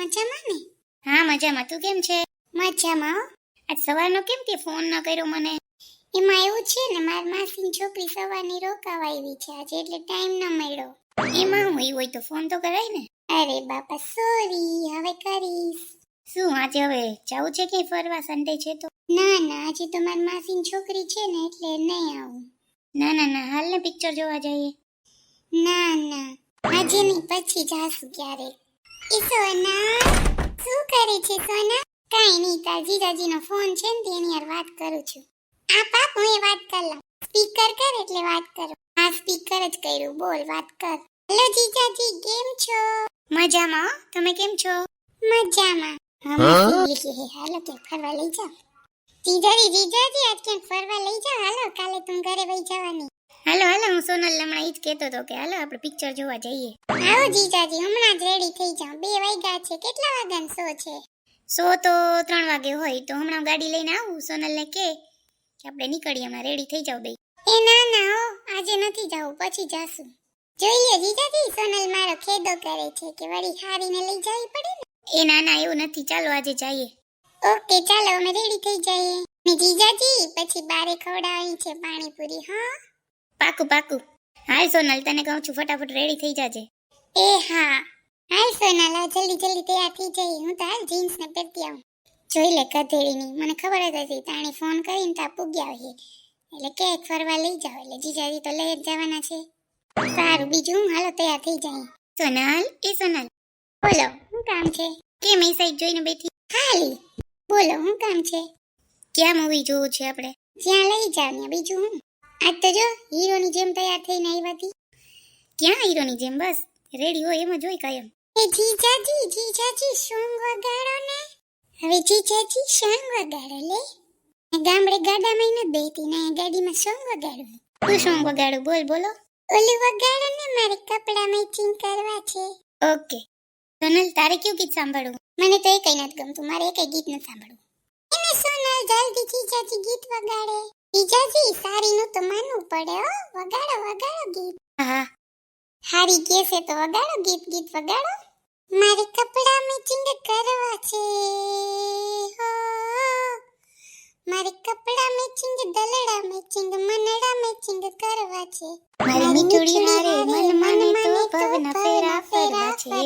મજામાં ને? હા મજામાં. તું કેમ છે? મજામાં હો. આજ સવારનો કેમ તે ફોન ન કર્યો મને? એમાં એવું છે ને, મારી માસીની છોકરી સવારની રોકાવા આવી છે આજે, એટલે ટાઈમ ન મળ્યો. એમાં હું એવું હોય તો ફોન તો કરાય ને. અરે બાપા સોરી, હવે કરીશ. શું આજે હવે જાવું છે કે ફરવા? સન્ડે છે તો. ના ના, આજે તો મારી માસીની છોકરી છે ને, એટલે નહીં આવું. ના હાલ ને પિક્ચર જોવા જઈએ. ના ના, આજે નહીં, પછી જાશું ક્યારેક. એ સોના, શું કરે છે સોના? કાંઈ નહીં, તાર જીજાજીનો ફોન છે ને તેની યાર વાત કરું છું. આ પાપ, હું એ વાત કર લઉં. સ્પીકર કર એટલે વાત કરું. હા સ્પીકર જ કર્યું, બોલ વાત કર. હેલો જીજાજી, કેમ છો? મજામાં હો. તમે કેમ છો? મજામાં. હમણાં કે હાલો કે ફરવા લઈ જાઓ. જીજાજી આજ ક્યાંક ફરવા લઈ જાઓ, હાલો કાલે તું ઘરે વહી જવાની. હાલો હું સોનલ હમણાં ઈ જ કહેતો હતો કે હાલો આપણે પિક્ચર જોવા જઈએ. આવો જીજાજી, હમણાં જ રેડી થઈ જાઓ. 2 વાગ્યા છે. કેટલા વાગ્યાનો શો છે? શો તો 3 વાગે હોય, તો હમણાં ગાડી લઈને આવું. સોનલને કે આપણે નીકળીએ, હમણાં રેડી થઈ જાવ બે. એ ના ના હો, આજે નથી જવું, પછી જાશું. જોઈ લે જીજાજી, સોનલ મારો ખેદો કરે છે કે વળી હારીને લઈ જવી પડે ને. એ ના એવું નથી, ચાલો આજે જઈએ. ઓકે ચાલો, અમે રેડી થઈ જઈએ. ને જીજાજી પછી બારે ખવડાવવાની છે પાણીપુરી, હા? પાકું. હાલ સોનલ, તને કહું છું ફટાફટ રેડી થઈ જાજે. એ હા, હાલ સોનલ, જલ્દી તૈયાર થઈ જઈએ. હું તો હાલ જીન્સ ને પહેરતી આવું. જોઈ લે ગધેડીની, મને ખબર જ હતી તાણી ફોન કરીને તા પૂગ્યા છે, એટલે કે ફરવા લઈ જાવ, એટલે જીજાજી તો લઈ જ જવાના છે. સારું, બીજું હાલો તૈયાર થઈ જાય. સોનલ, બોલો, શું કામ છે? કેમ એ સાઈડ જોઈને બેઠી? ખાલી બોલો, શું કામ છે? ક્યાં મૂવી જોવું છે આપણે? જ્યાં લઈ જાવ ને, બીજું હું. આજ તો જો હીરોની જેમ તૈયાર થઈને આવી હતી. ક્યાં હીરોની જેમ? બસ રેડી હોય એમ જ હોય કાયમ. એ જીજાજી સોંગ વગાડો ને. હવે જીજાજી સોંગ વગાડો લે. ગામડે ગાડામાં ન બેતી ને, ગાડીમાં સોંગ વગાડવું. શું સોંગ વગાડું? બોલો. ઓલું વગાડો ને, મારે કપડા મેચિંગ કરવા છે. ઓકે. સોનલ, તારે કયું ગીત સાંભળવું? મને તો એ કઈ નથી ગમતું, મારે એ કઈ ગીત નથી સાંભળવું. એને સોનલ જલ્દી જીજાજી ગીત વગાડે. જીજાજી સારીનું તો માનવું પડે હો, વગાડો ગીત. હા હારી કેસે તો વગાડો ગીત વગાડો. મારે કપડા મેચિંગ કરવા છે હો, મારે કપડા મેચિંગ, દલડા મેચિંગ, મનડા મેચિંગ કરવા છે. મારી મીઠુડી હારે મન માને તો ભવના ફેરા ફરવા છે.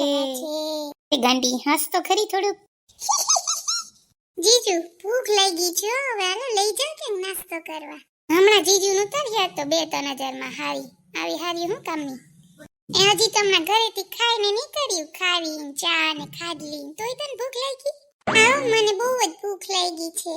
એ ગાંડી હસ તો ખરી થોડું. જીજુ ભૂખ લાગી છે, હવે હાલો લઈ જાવ કે નાસ્તો કરવા. હમણાં જીજુ નું તર્યા તો 2-3 હજારમાં હારી હું કામની. એ હજી તમને ઘરેથી ખાઈને નીકળ્યું, ખાવી ચા ને ખાધલી, તોય તને ભૂખ લાગી? આવ, મને બહુ જ ભૂખ લાગી છે.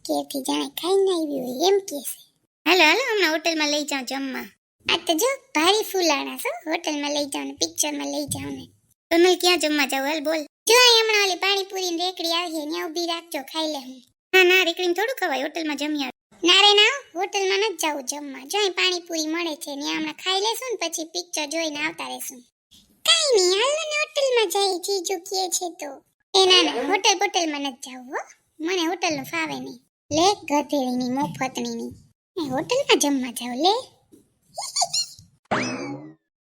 કેથી જાણે ખાઈને આવી હોય એમ કે છે. હાલો હમણાં હોટલમાં લઈ જાઉં જમવા. આ તો જો ભારી ફૂલાણા છો, હોટલમાં લઈ જાવ ને પિક્ચરમાં લઈ જાવ ને. તમે ક્યાં જમવા જાવ? હાલ બોલ. જો હમણાં ઓલી પાણીપુરી ની રેકડી આવી છે, ત્યાં ઊભી રાખજો, ખાઈ લે હું. ના રેકડીમાં થોડું ખવાય, હોટલમાં જમી આવે. ના રે ના, હોટલમાં નથી જાવું જમવા. જો પાણીપુરી મળે છે ને, હમણાં ખાઈ લેશું ને પછી પિક્ચર જોઈને આવતા રહેશું. કઈ નહીં, હાલો ને હોટલમાં જઈએ, જીજુ કહે છે તો. એ ના હોટલમાં નથી જાવું હો, મને હોટલનું ફાવે નહીં. લે ગધેડીની, મોફતણીની, હોટલમાં જમવા જાવ લે.